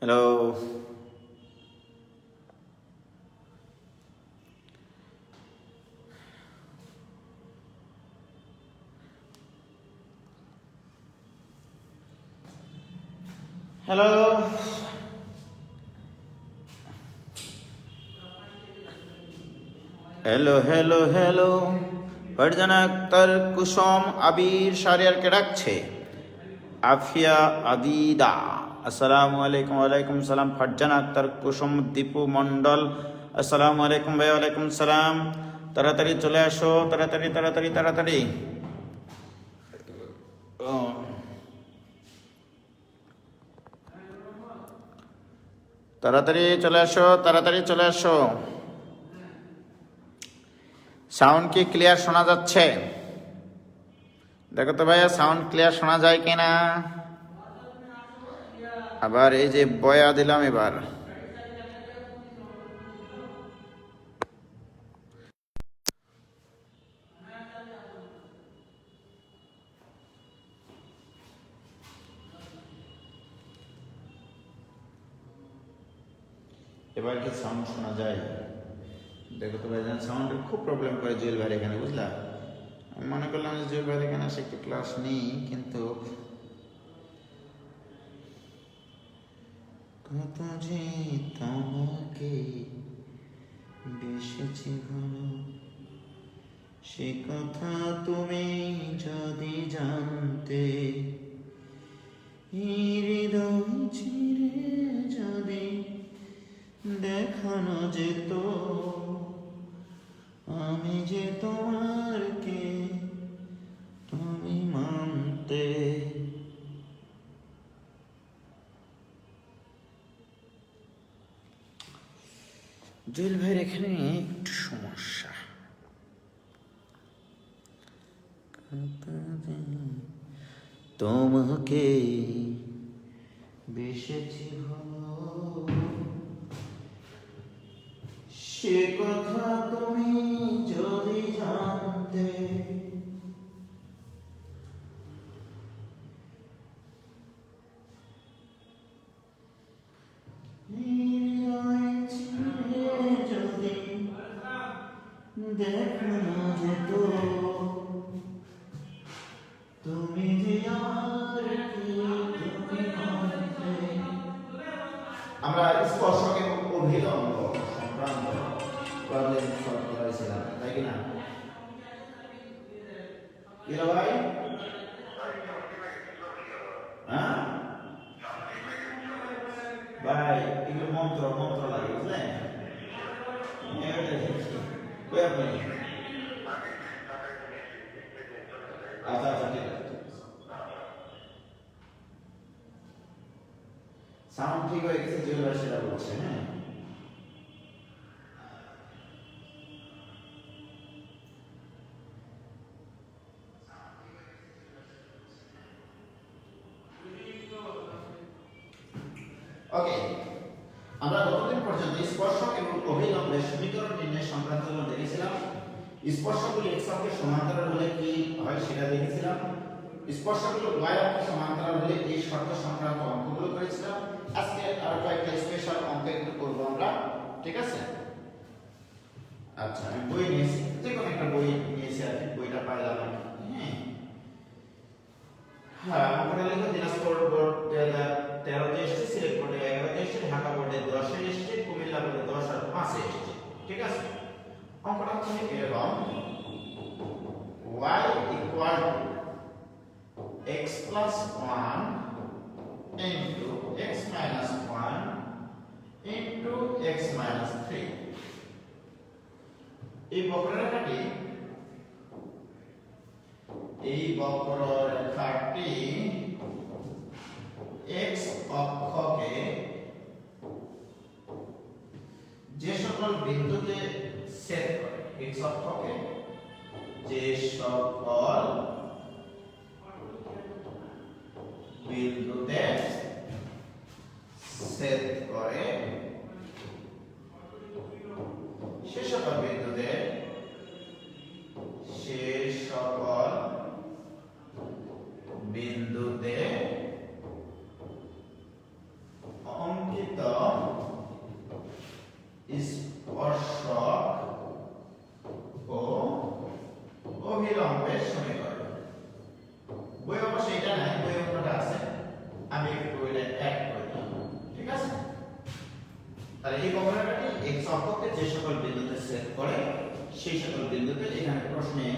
Hello, hello, hello, hello, hello. Farzana Akhtar, Kusum, Abir শাহরিয়ারকে ডাকছে। আফিয়া, আদিদা, আসসালামু আলাইকুম। ওয়ালাইকুম সালাম। ফারজানা আক্তার, কুসুম, দীপু মণ্ডল, আসসালামু আলাইকুম ভাই। ওয়ালাইকুম সালাম। তাড়াতাড়ি চলে আসো, তাড়াতাড়ি তাড়াতাড়ি তাড়াতাড়ি। ও, তাড়াতাড়ি চলে আসো, তাড়াতাড়ি চলে আসো। সাউন্ড কি ক্লিয়ার শোনা যাচ্ছে? দেখো তো ভাইয়া, সাউন্ড ক্লিয়ার শোনা যায় কিনা। আবার এই যে বয়া দিলাম এবার। এবার কি সাউন্ড শোনা যায়? দেখো তো ভাইজান, সাউন্ডের খুব প্রবলেম করে জুয়েল ভাই এখানে, বুঝলা। আমি মনে করলাম যে জুয়েল ভাই এখানে এসে একটু ক্লাস নেই, কিন্তু কত যে তোমাকে বেসেছি ভালো, সে কথা তুমি যদি জানতে, হৃদয় ছিঁড়ে যদি দেখানো যেত, আমি যে তোমার কে তুমি মানতে। জুয়েল ভাইয়ের এখানে একটু সমস্যা। তোমাকে বেসেছি ভালো, সে কথা তুমি যদি জানতে, হৃদয় ছিঁড়ে যদি দেখানো যেত, তুমি যে আমার কে তুমি মানতে। আমরা স্পর্শক এবং অভিলম্ব সংক্রান্ত প্রবলেম সলভ করেছিলাম, তাই কি না? কি ভাই? হ্যাঁ ভাই, এগুলো মন্ত্র মন্ত্র লাগে, বুঝলেন? কই আপনি? আচ্ছা আচ্ছা, ঠিক আছে। সাউন্ড ঠিক হয়ে গেছে, জুয়েল ভাই সেটা বলছে। হ্যাঁ, ওকে। আমরা গতদিন পর্যন্ত স্পর্শক এবং অভিলম্বের সমীকরণ নির্ণয় সংক্রান্ত দেখেছিলাম। স্পর্শকগুলি x অক্ষের সমান্তরাল হলে কি হয় সেটা দেখেছিলাম। স্পর্শকগুলো y অক্ষের সমান্তরাল হলে এই শর্ত সংক্রান্ত অঙ্কগুলো করেছিলাম। আজকে আরো কয়েকটা স্পেশাল অঙ্ক একটু করব আমরা, ঠিক আছে? আচ্ছা, আমি বই নিয়েছি, যে কোনো একটা বই নিয়েছি আর কি, বইটা পাইলাম আর কি। হ্যাঁ, অঙ্কটা লিখো। দিনাজপুর বোর্ড 2013 তে এসেছে, সিলেট বোর্ডে 11 তে এসেছে, ঢাকা বোর্ডে 10 এ এসেছে, কুমিল্লা বোর্ডে 10 আর 5 এ এসেছে, ঠিক আছে? অঙ্কটা হচ্ছে এরকম: y equal to x plus 1 into x minus 1 into x minus 3। এই বক্ররেখাটি x অক্ষকে যে সকল বিন্দুতে ছেদ করে, x অক্ষকে যে সকল বিন্দুতে ছেদ করে সে সকল বিন্দুতে অঙ্কিত আমি একটু এটা অ্যাড করে দিই, ঠিক আছে? তাহলে এই বক্ররেখাটি x অক্ষকে যে সকল বিন্দুতে ছেদ করে সেই সকল বিন্দুতে এখানে প্রশ্নে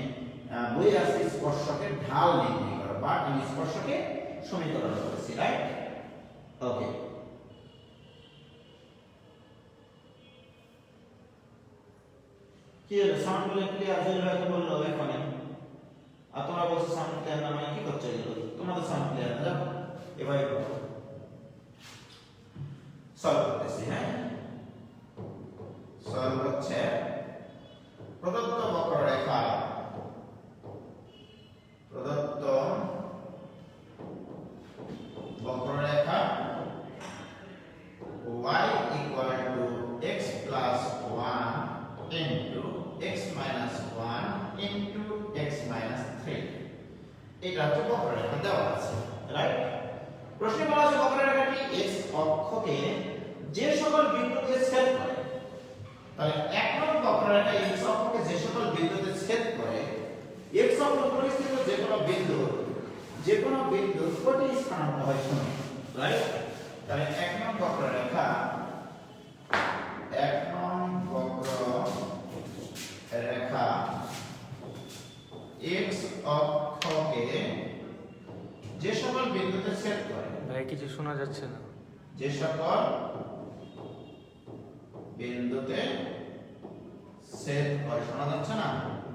বই আছে স্পর্শকের ঢাল নির্ণয় করো, বা আমি স্পর্শকের সমীকরণ করেছি, রাইট? ওকে, কি হলো? সাউন্ড গুলো ক্লিয়ার হয়ে হয়তো বললো এখন, আর তোমরা বলছো সাউন্ড ক্লিয়ার না, মানে কি করছো এগুলো? তোমাদের সাউন্ড ক্লিয়ার না, যাও এবারে সলভ করতেছি। হ্যাঁ, সলভ হচ্ছে প্রদত্ত বক্ররেখা, প্রদত্ত বক্ররেখা y equal to x plus 1 into x minus 1 into x minus 3, এটা হচ্ছে বক্ররেখা দেওয়া আছে, রাইট? প্রশ্নে বলা আছে বক্ররেখাটি x অক্ষকে যে সকল বিন্দুতে ছেদ করে, তাহলে এক নম্বর বক্ররেখা x অক্ষকে যে সকল বিন্দুতে ছেদ করে, x অক্ষ পরিস্থিত যে কোনো বিন্দু কোটি স্থানাঙ্ক হয় শূন্য, রাইট? তাহলে এক নম্বর বক্ররেখা, এক নম্বর বক্ররেখা x অক্ষকে যে সকল বিন্দুতে ছেদ করে, ভাই কিছু শোনা যাচ্ছে না, যে সকল বিন্দুতে ছেদ করে, শোনা যাচ্ছে না?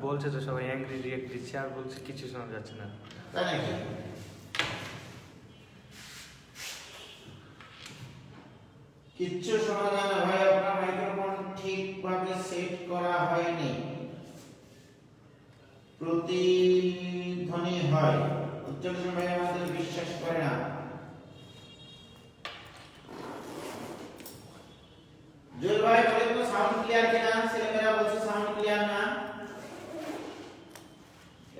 বলছে তো সবাই অ্যাংরি রিঅ্যাক্ট দিচ্ছে, আর বলছে কিছু শোনা যাচ্ছে না। তাই নাকি? কিচ্ছু শোনা যায় না ভাই, আপনার মাইক্রোফোন ঠিকভাবে সেট করা হয়নি, প্রতিধ্বনি হয়, উচ্চারণ ভাই আমাদের বিশ্বাস করে না। জুল ভাই বলে তো সাউন্ড ক্লিয়ার কিনা? ছেলেমেয়েরা বলছে সাউন্ড ক্লিয়ার না,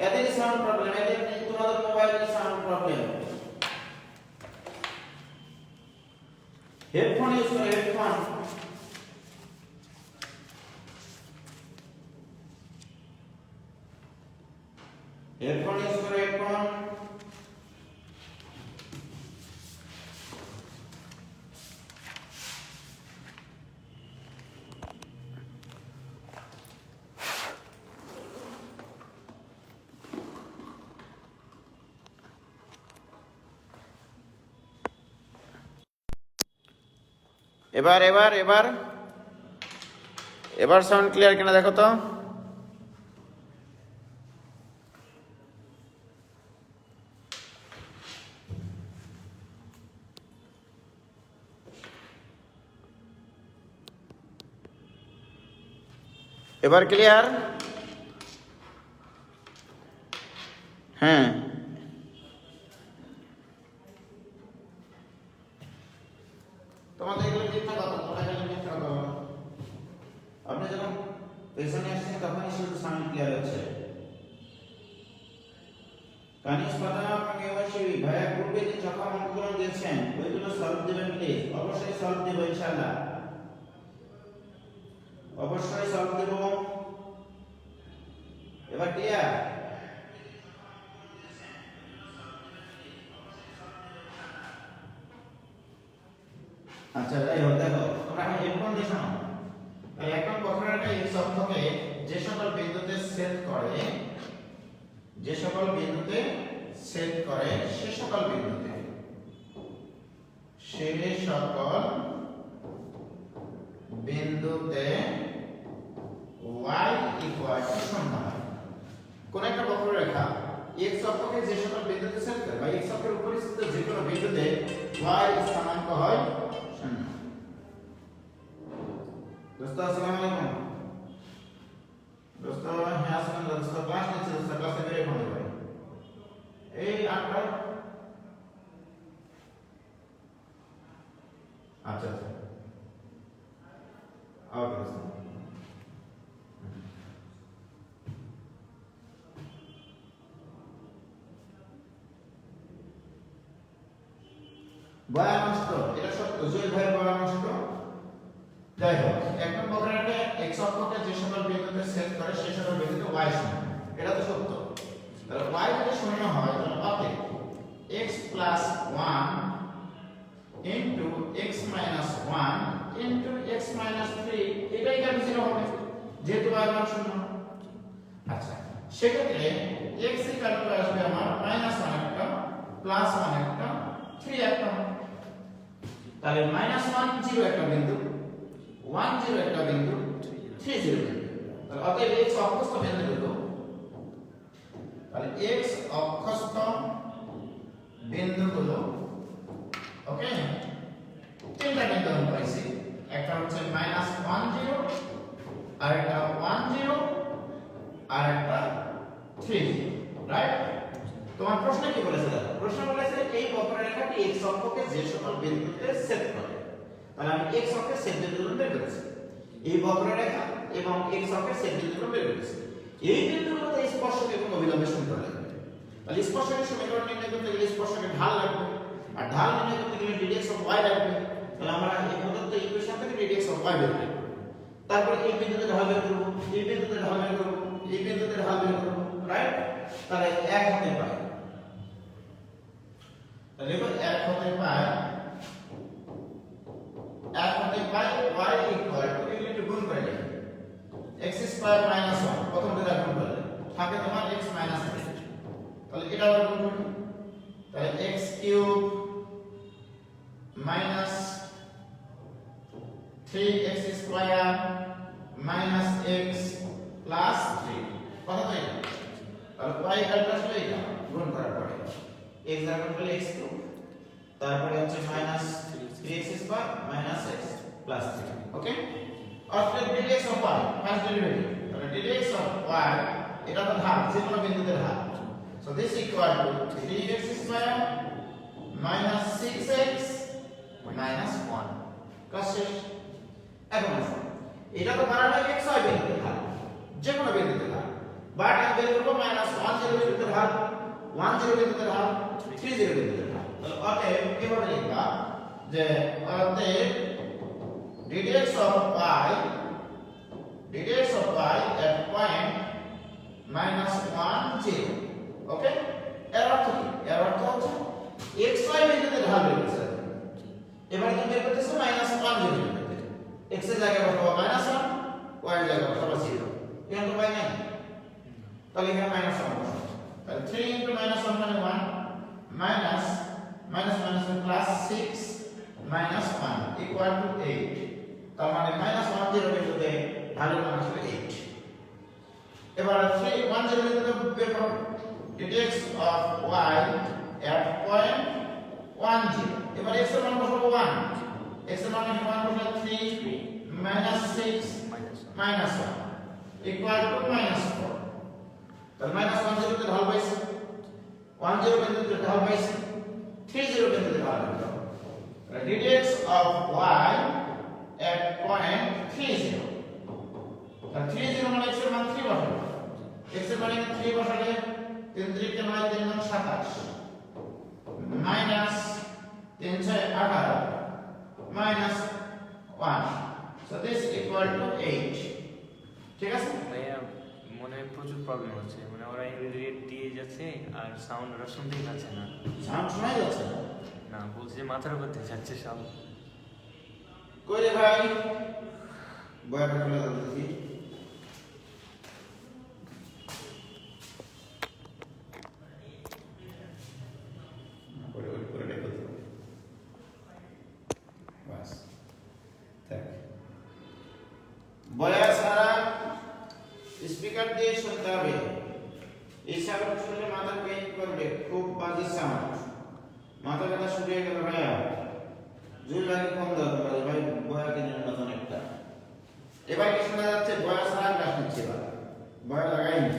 এদের সাউন্ড প্রবলেম, এদের তোমাদের মোবাইলের সাউন্ড প্রবলেম। হেডফোন ইউজ করো, হেডফোন। হেডফোন ইউজ করো, হেডফোন। এবার এবার এবার এবার সাউন্ড ক্লিয়ার কিনা দেখো তো। এবার ক্লিয়ার? হ্যাঁ, তোমাদের এগুলো মিথ্যা কথা, তোমরা এগুলো মিথ্যা কথা। আপনি যখন পেছনে আসছেন তখনই শুধু সাউন্ড ক্লিয়ার হচ্ছে। কানিস পাতা আপনাকে অবশ্যই ভাইয়া পূর্বে যে যখন অঙ্কগুলো দিয়েছেন ওইগুলো সলভ দেবেন প্লিজ, অবশ্যই সলভ দেব ইনশাআল্লাহ, অবশ্যই সলভ দেব। এবার ক্লিয়ার? আচ্ছা যাই হোক, দেখো তোমরা এখন হেডফোন দিয়ে শোনো। এখন বক্ররেখা x অক্ষকে যে সকল বিন্দুতে ছেদ করে, যে সকল বিন্দুতে ছেদ করে সে সকল বিন্দুতে y ইকুয়াল টু 0 হয়। কোন একটা বক্ররেখা x অক্ষকে যে সকল বিন্দুতে ছেদ করে বা x অক্ষের উপরিস্থিত যে কোনো বিন্দুতে y স্থানাঙ্ক হয় 0। দোস্ত আসসালামু আলাইকুম। দোস্ত হ্যাঁ আসসালাম, দোস্ত ক্লাস নিচ্ছে, দোস্ত ক্লাসে বেরিয়ে ফোন দেবে। এই আটটা, আচ্ছা আচ্ছা, ওকে দোস্ত। বয়া নষ্ট, এটা সত্য, জয় ভাইয়ের বয়া নষ্ট। যাই হোক, এক নম্বর বক্ররেখা x অক্ষকে যে সকল বিন্দুতে ছেদ করে সেই সকল বিন্দুতে y সমান, এটা তো সত্য। তাহলে y যদি শূন্য হয় তাহলে অতএব x plus 1 into x minus 1 into x minus 3 এটাই ক্যান্সেল হবে যেহেতু y মান শূন্য। আচ্ছা সেক্ষেত্রে x ইকুয়াল টু আসবে আমার মাইনাস 1 একটা প্লাস 1 একটা 3 একটা। তাহলে মাইনাস 1 0 একটা বিন্দু 1 0 একটা বিন্দু 3 0 বিন্দু। তাহলে অতএব x অক্ষস্থ বিন্দু হলো, তাহলে x অক্ষস্থ বিন্দু হলো ওকে তিনটা বিন্দু আমি পাইছি, একটা হচ্ছে মাইনাস 1 0, আর একটা 1 0, আর একটা 3 0, রাইট? তোমার প্রশ্ন কি বলেছে দেখো, প্রশ্ন বলেছে এই বক্ররেখাটি x অক্ষকে যে সকল বিন্দুতে ছেদ করে। তাহলে আমি x অক্ষের ছেদ বিন্দুগুলো বের করেছি, এই বক্ররেখা এবং x অক্ষের ছেদ বিন্দুগুলো বের করেছি। এই বিন্দুগুলোতে স্পর্শক এবং অভিলম্বের সমীকরণ লাগবে। তাহলে স্পর্শকের সমীকরণ নির্ণয় করতে গেলে স্পর্শকের ঢাল লাগবে, আর ঢাল নির্ণয় করতে গেলে ddx অফ y লাগবে। তাহলে আমরা এই প্রদত্ত ইকুয়েশন থেকে ddx অফ y বের করব। তারপর এই বিন্দুতে ঢাল বের করব, এই বিন্দুতে ঢাল বের করব, এই বিন্দুতে ঢাল বের করব, রাইট? তাহলে এক হতে পায়, তাহলে এবার এক হতে পায় y ইকুয়াল টু এগুলো একটু গুণ করে লিখি, x স্কয়ার মাইনাস 1 প্রথম দুটো গুণ করলে থাকে তোমার x মাইনাস 3। তাহলে এটা আবার গুণ করি, তাহলে x cube minus 3x square minus x plus 3 কত হয়? তাহলে y ইকুয়াল টু আসলে এটা গুণ করার পরে x দ্বারা গুণ করলে x কিউব, তারপরে হচ্ছে minus 3x square minus x plus 3, ওকে? অর্থাৎ ddx of y first derivative, তাহলে ddx অফ y এটা তো ঢাল, যে কোনো বিন্দুতে ঢাল। So this equal to 3x square minus 6x minus 1 class শেষ। এখন আসুন, এটা তো বানানো x y বিন্দুতে ঢাল, যে কোনো বিন্দুতে ঢাল, বাট আমি বের করব মাইনাস 1 0 বিন্দুতে ঢাল, 1 0 বিন্দুতে ঢাল, 3 0 বিন্দুতে ঢাল। তাহলে অতএব কিভাবে লিখবা যে অতএব ddx of y at point minus 1 0, ওকে? এর অর্থ কি? এর অর্থ হচ্ছে x y বিন্দুতে ঢাল বের করছে, এবারে তুমি বের করতেছো মাইনাস 1 0 বিন্দুতে, x এর জায়গায় বসাবো মাইনাস 1, y এর জায়গায় বসাবো 0, এখানে তো পাই নাই, তাহলে এখানে মাইনাস 1 বসাবো। তাহলে 3 into minus 1 মানে 1 minus minus minus plus 6 minus 1 equal to 8, তার মানে মাইনাস 1 0 বিন্দুতে ঢালের মান আসলে 8। এবার 3 1 0 বিন্দুতে বের করব ddx of y at point 1 0, এবার x এর মান বসাবো 1, x এর মান এখানে 1 বসালে 3 minus 6 minus 1 equal to minus 4। তাহলে মাইনাস 1 0 তে ঢাল পাইছি, 1 0 বিন্দুতে ঢাল পাইছি, 3 0 বিন্দুতে ঢাল পাইছি। ddx of y at point 3 0, তাহলে 3 0 মানে x এর মান 3 বসাবো, x এর মান 3 বসালে 3 3 কে 9 3 9 27 minus 3 6 18 minus 1, so this equal to 8, ঠিক আছে? ভাইয়া মনে প্রচুর প্রবলেম হচ্ছে, মানে ওরা রেট দিয়ে যাচ্ছে আর সাউন্ড ওরা শুনতেই পাচ্ছে না। সাউন্ড শোনা যাচ্ছে না? না, বলছে যে মাথার উপর থেকে যাচ্ছে সব। কই রে ভাই, বয়াটা খুলে দাও দেখি। বয়া সারা স্পিকার দিয়ে শুনতে হবে, এই সাউন্ড শুনলে মাথা পেইন করবে, খুব বাজে সাউন্ড, মাথা ব্যথা শুরু হয়ে গেল ভাইয়া। জোর লাগে কম দাও ভাই, বয়া কিনে নতুন একটা। এবার কি শোনা যাচ্ছে? বয়া সারা ক্লাস নিচ্ছে, এবার বয়া লাগাইনি।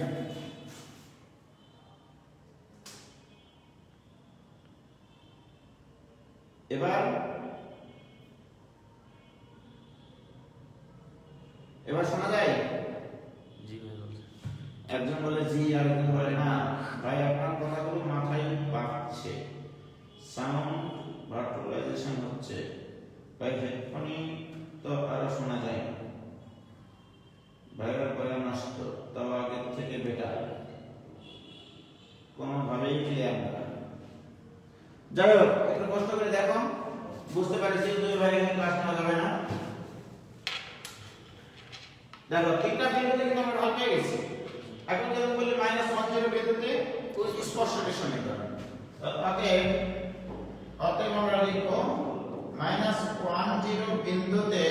এবার এবার শোনা যায়? জি ভাই বলছে। একজন বলে জি, আরেকজন বলে না। ভাই আপনার কথাগুলো মাথায় বাজছে, সাউন্ড ভার্চুয়ালাইজেশন হচ্ছে ভাই, হেডফোনে তো আরো শোনা যায় না। ভাইয়ের বয়া নষ্ট, তাও আগের থেকে বেটার, কোনোভাবেই ক্লিয়ার না। যাই হোক, একটু কষ্ট করে দেখো বুঝতে পারছি দুই ভাই ক্লাস নেওয়া যাবে না। দেখো তিনটা বিন্দুতে কিন্তু আমরা ঢাল পেয়ে গেছি। এখন যদি বলি -10 বিন্দুতে ওই স্পর্শকের সমীকরণ, অতএব আমরা লিখব -10 বিন্দুতে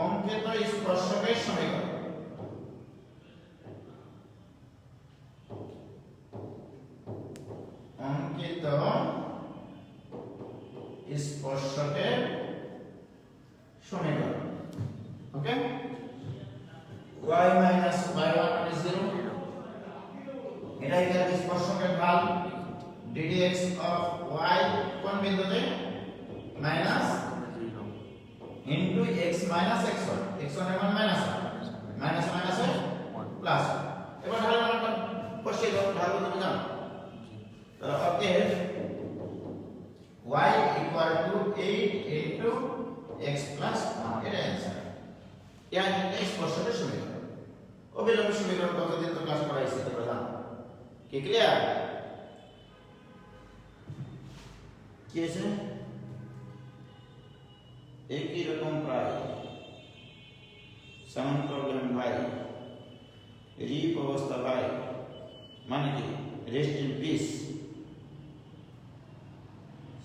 অঙ্কিত স্পর্শকের সমীকরণ। অঙ্কিত স্পর্শকের সমীকরণ। ওকে, y minus y1 is 0, এটা এখানে স্পর্শকের ঢাল ddx of y কোন বিন্দুতে minus into x minus x1, x1 এর মান মাইনাস মাইনাস মাইনাস প্লাস। এবার ঢালের মানটা বসিয়ে দাও, ঢাল তুমি জানো। তো অতএব y equal to 8 into x plus 1, এটা অ্যানসার। এই স্পর্শকের সমীকরণ। অভিলম্ব সমীকরণ কতদিন তো ক্লাস করাইছি তোমরা জানো। কি ক্লিয়ার? কি আছে? একই রকম প্রায় সাউন্ড প্রবলেম ভাই, রিপ অবস্থা ভাই, মানে কি রেস্ট ইন পিস,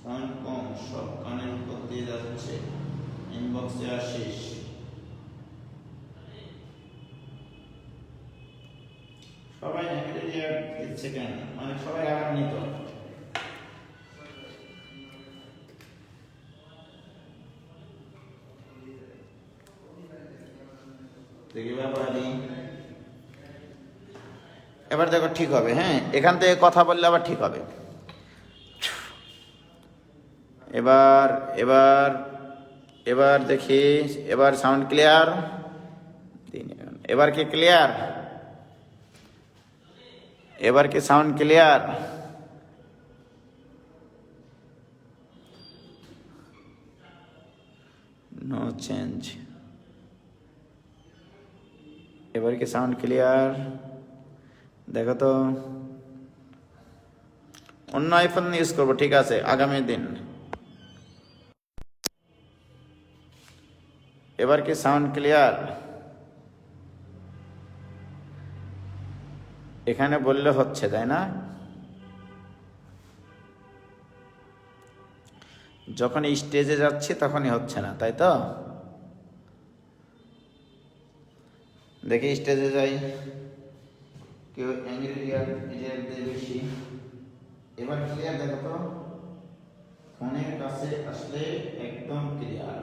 সাউন্ড কম, সব কানের উপর দিয়ে যাচ্ছে, ইনবক্সে আসিস। সবাই নেগেটিভ রিয়াক্ট দিচ্ছে কেন? মানে সবাই রাগান্বিত। এবার দেখো ঠিক হবে। হ্যাঁ, এখান থেকে কথা বললে আবার ঠিক হবে। এবার এবার এবার দেখি, এবার সাউন্ড ক্লিয়ার? এবার কি ক্লিয়ার? এবার কি সাউন্ড ক্লিয়ার? No change. এবার কি সাউন্ড ক্লিয়ার? দেখো তো, অন্য আইফোন ইউজ করবো, ঠিক আছে, আগামী দিন। এবার কি সাউন্ড ক্লিয়ার? এখানে বললে হচ্ছে, তাই না? যখন স্টেজে যাচ্ছি তখনই হচ্ছে না, তাই তো? দেখি স্টেজে যাই, কেউ অ্যাঙ্গেল দিয়ে বেশি। এবার ক্লিয়ার? দেখো তো, ফোনের কাছে আসলে একদম ক্লিয়ার।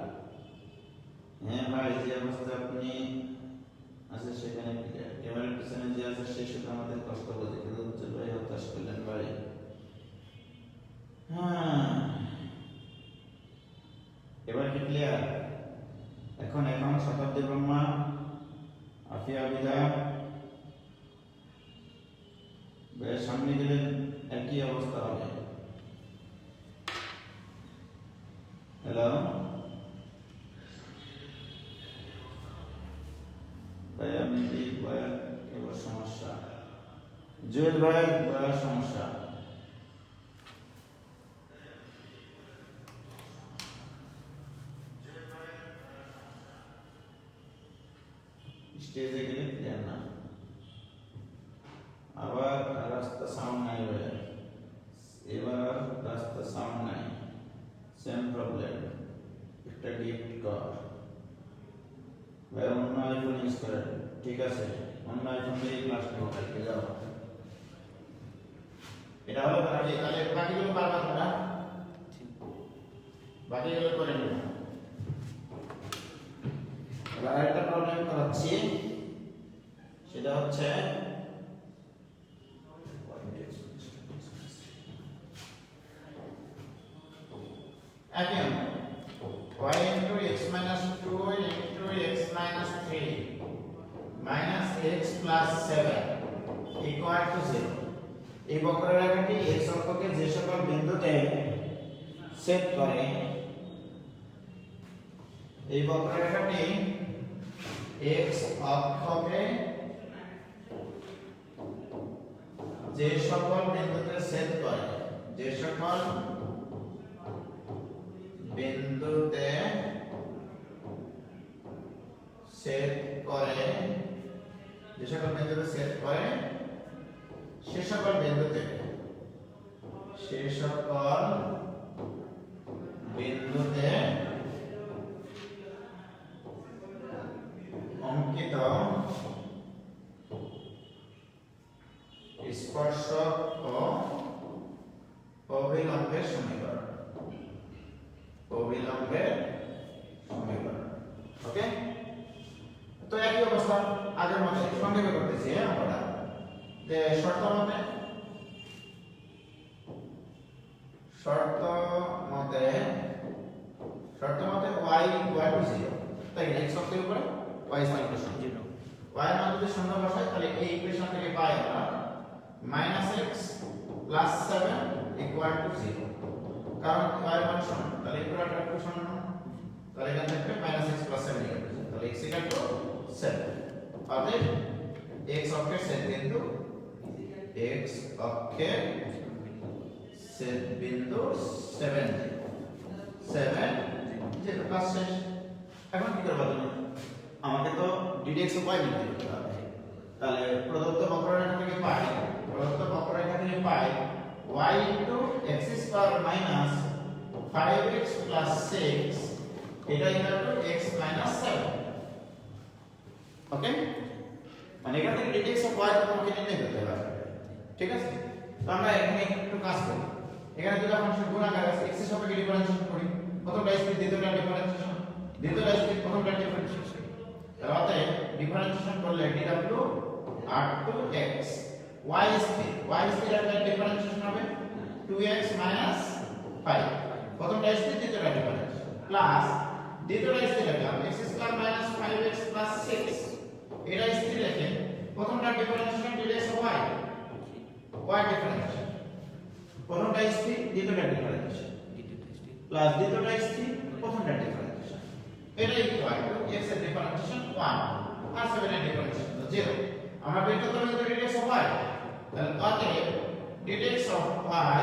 হ্যাঁ ভাই, যে অবস্থা আপনি আছে সেখানে ক্লিয়ার। ক্যামেরার পিছনে যে আছে সে শুধু আমাদের কষ্ট বোঝে, কিন্তু উজ্জ্বল ভাই হতাশ করলেন ভাই। হ্যাঁ, এবার কি ক্লিয়ার? এখন শতাব্দী ব্রহ্মা, আফিয়া বিদা ভাইয়ের সামনে গেলে একই অবস্থা হবে। হ্যালো ভাই, আমি ভাইয়ের এবার সমস্যা, জুয়েল ভাইয়ের সমস্যা। স্টেজে গেলে ক্লিয়ার না, আবার রাস্তা সাউন্ড নাই ভাই, এবার রাস্তা সাউন্ড নাই, সেম প্রবলেম। একটা গিফট কর ভাই, অন্য আইফোন ইউজ করেন, ঠিক আছে? অন্য আইফোন দিয়ে ক্লাস নেবো কালকে, যাও। এটা হলো তাহলে বাকিগুলো পারবা তোমরা, বাকিগুলো করে নেব। এবার আরেকটা প্রবলেম করাচ্ছি, সেটা হচ্ছে again y into x minus 2 into x minus 3 minus x plus 7 equal to 0। এই বক্ররেখাটি x অক্ষকে যে সকল বিন্দুতে ছেদ করে, এই বক্ররেখাটি x অক্ষকে যে সকল বিন্দুতে ছেদ করে, যে সকল বিন্দুতে ছেদ করে, যে সকল বিন্দুতে ছেদ করে সে সকল বিন্দুতে অঙ্কিত স্পর্শক ও অভিলম্বের সমীকরণ। ওকে, তো একই অবস্থা আগের মতো সংক্ষেপে করতেছি আমরা, যে শর্ত মতে y equal to 0, তাই x অক্ষের উপরে y is equal to 0, y এর মান যদি শূন্য বসাই তাহলে এই ইকুয়েশন থেকে পাই আমরা -x + 7 equal to 0, কারণ y এর মান শূন্য, তাহলে এই পুরোটা একটু শূন্য, তাহলে এখানে থাকবে -x + 7 equal to 0, তাহলে x equal to 7, অতএব x অক্ষের ছেদবিন্দু ছেদবিন্দু 7 0 ক্লাস শেষ। এখন কি করব তুমি, আমাকে তো ddx ও y নিতে হবে, তাহলে প্রদত্ত বক্ররেখা থেকে পাই y x square minus 5x plus 6 এটা ইকুয়াল টু x মাইনাস 7। ওকে, মানে এখান থেকে ddx ও y তোমাকে নির্ণয় করতে হবে, ঠিক আছে? তো আমরা এখানে একটু কাজ করি, এখানে দুটো ফাংশন গুণাকার আছে, x এর সাপেক্ষে ডিফারেন্সিয়েশন করি, প্রথমটা স্পিড দ্বিতীয়টা ডিফারেন্সিয়েশন, প্রথমটা ডিফারেন্সিয়েশন, তার অতএব ডিফারেন্সিয়েশন করলে dw r2x y স্পিড এর ডিফারেন্সিয়েশন হবে 2x 5, প্রথমটা স্পিড দ্বিতীয়টা ডিফারেন্সিয়েশন প্লাস দ্বিতীয়টা স্পিড লিখলাম x স্কয়ার 5x 6, এটা স্পিড লিখে প্রথমটা ডিফারেন্সিয়েশন dx y ডিফারেন্সিয়েশন, প্রথমটা স্পিড দ্বিতীয়টা ডিফারেন্সিয়েশন প্লাস দ্বিতীয়টা স্পিড প্রথমটা ডিফারেন্সিয়েশন, এটা ইকুয়াল টু x এর ডিফারেন্সিয়েশন 1 আর 7 এর ডিফারেন্সিয়েশন 0। আমরা বের করতে হবে dx অফ y, তাহলে অতএব dx অফ y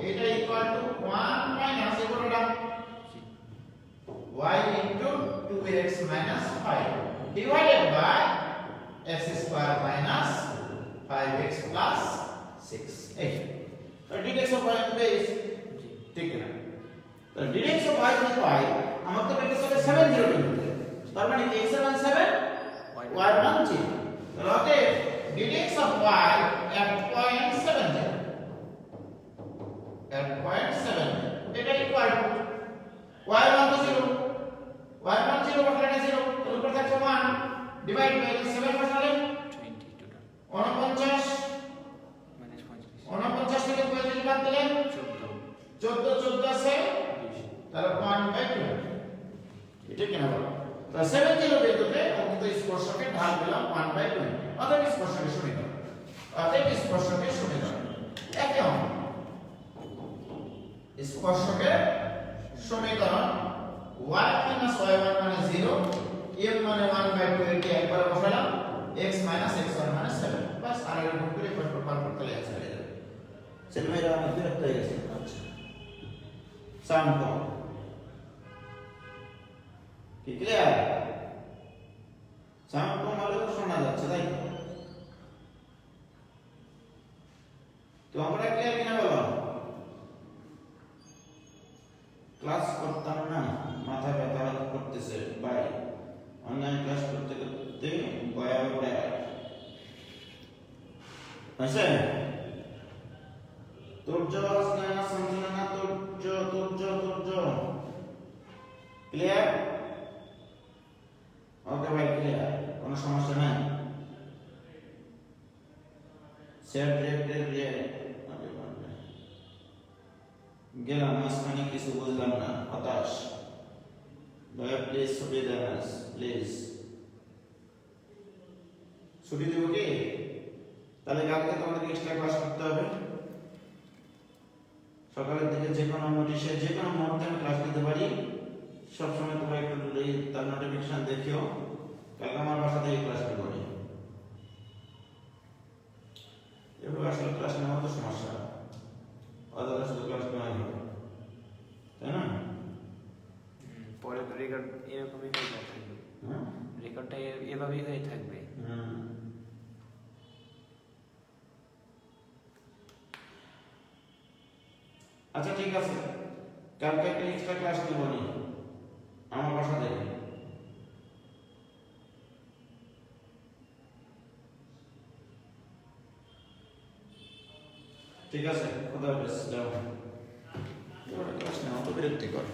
এটা ইকুয়াল টু 1 মাইনাস এগুলোটা y into 2x 5 divided by x square minus 5x plus 6। এই তো dx অফ y বেস ঠিক না, তো dx অফ y যদি পাই আমার তো বের করতে হবে 7 0 বিন্দুতে, তার মানে x এর মান 7 y এর মান 0, তাহলে অতএব dx of y at point 7 এটা ইকুয়াল টু y এর মান তো 0, y এর মান 0 বসালে এটা 0, তার উপর থাকছে 1 ডিভাইড বাই 7 বসালে 49 থেকে 35 বাদ দিলে 14 আছে, তাহলে 1/2, এটা কেন বলো, তাহলে 7 0 বিন্দুতে অঙ্কিত স্পর্শকের ঢাল পেলাম 1/2, অতএব স্পর্শকের সমীকরণ একই অঙ্ক, স্পর্শকের সমীকরণ y y1 মানে 0, m মানে 1/2 এটি একবার বসালাম, x x1 মানে 7, বাস আর এর উপর করে পার করতে আছে হয়ে যাবে। ছেলেমেয়েরা আমার বিরক্ত হয়ে গেছে, আচ্ছা সাউন্ড কম কি ক্লিয়ার, সাউন্ড কম হলে তো শোনা যাচ্ছে তাই তো আমরা ক্লিয়ার কিনা বলো, ক্লাস করতাম না মাথা ব্যথা করতেছে ভাই, অনলাইন ক্লাস করতে করতে বয়া আছে তোর্য স্নানা সঞ্চালনা তোর্য ক্লিয়ার, ওকে ভাই ক্লিয়ার, কোনো সমস্যা নাই, সেট গেলাম মাঝখানে কিছু বুঝলাম না, হতাশ, দয়া প্লিজ ছুটি দেন, প্লিজ ছুটি দেব কি, তাহলে কালকে তোমাদের এক্সট্রা ক্লাস করতে হবে, সকালের দিকে যে কোনো নোটিশে যে কোনো মুহূর্তে আমি ক্লাস নিতে পারি, সবসময় তোমরা একটু তার নোটিফিকেশন দেখিও, কালকে আমার বাসা থেকে ক্লাস করি, এভাবে আসলে ক্লাস নেওয়া তো সমস্যা, অযথা শুধু ক্লাস নেওয়া হবে তাই না, রেকর্ড এরকমই হয়ে থাকবে, হ্যাঁ? রেকর্ডটা এভাবেই হয়ে থাকবে। আচ্ছা ঠিক আছে, কালকে একটা এক্সট্রা ক্লাস নেব নি আমার বাসা থেকে। ঠিক আছে, খোদা হাফেজ, যাও। ক্লাস নেওয়া তো বিরক্তিকর।